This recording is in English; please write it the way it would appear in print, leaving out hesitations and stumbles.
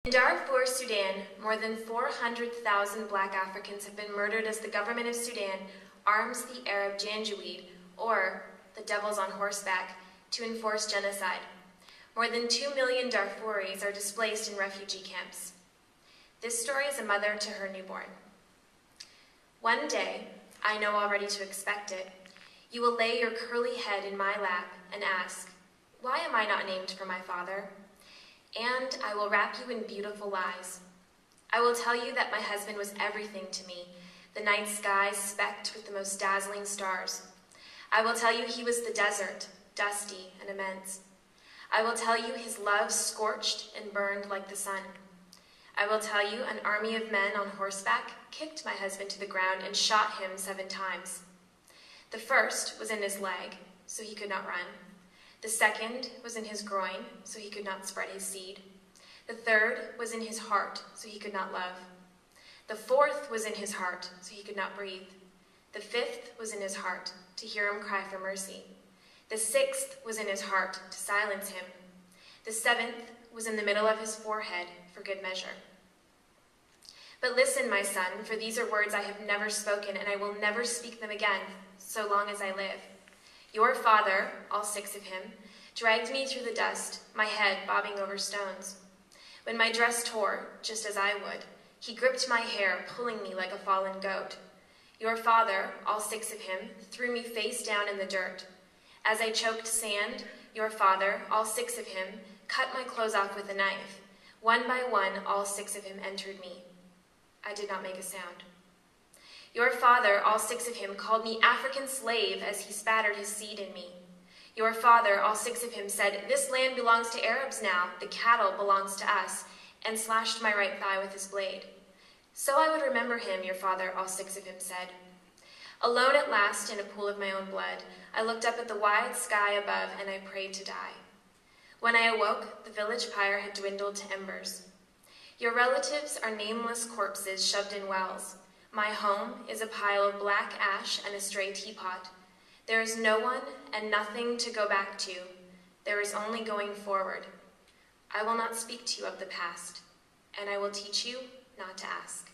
In Darfur, Sudan, more than 400,000 black Africans have been murdered as the government of Sudan arms the Arab Janjaweed, or the devils on horseback, to enforce genocide. More than 2 million Darfuris are displaced in refugee camps. This story is a mother to her newborn. One day, I know already to expect it, you will lay your curly head in my lap and ask, "Why am I not named for my father?" And I will wrap you in beautiful lies. I will tell you that my husband was everything to me, the night sky specked with the most dazzling stars. I will tell you he was the desert, dusty and immense. I will tell you his love scorched and burned like the sun. I will tell you an army of men on horseback kicked my husband to the ground and shot him 7 times. The first was in his leg, so he could not run. The second was in his groin, so he could not spread his seed. The third was in his heart, so he could not love. The fourth was in his heart, so he could not breathe. The fifth was in his heart, to hear him cry for mercy. The sixth was in his heart, to silence him. The seventh was in the middle of his forehead, for good measure. But listen, my son, for these are words I have never spoken, and I will never speak them again, so long as I live. Your father, all 6 of him, dragged me through the dust, my head bobbing over stones. When my dress tore, just as I would, he gripped my hair, pulling me like a fallen goat. Your father, all 6 of him, threw me face down in the dirt. As I choked sand, your father, all 6 of him, cut my clothes off with a knife. One by one, all 6 of him entered me. I did not make a sound. Your father, all 6 of him, called me African slave as he spattered his seed in me. Your father, all 6 of him, said, "This land belongs to Arabs now, the cattle belongs to us," and slashed my right thigh with his blade. So I would remember him, your father, all 6 of him, said. Alone at last in a pool of my own blood, I looked up at the wide sky above and I prayed to die. When I awoke, the village pyre had dwindled to embers. Your relatives are nameless corpses shoved in wells. My home is a pile of black ash and a stray teapot. There is no one and nothing to go back to. There is only going forward. I will not speak to you of the past, and I will teach you not to ask.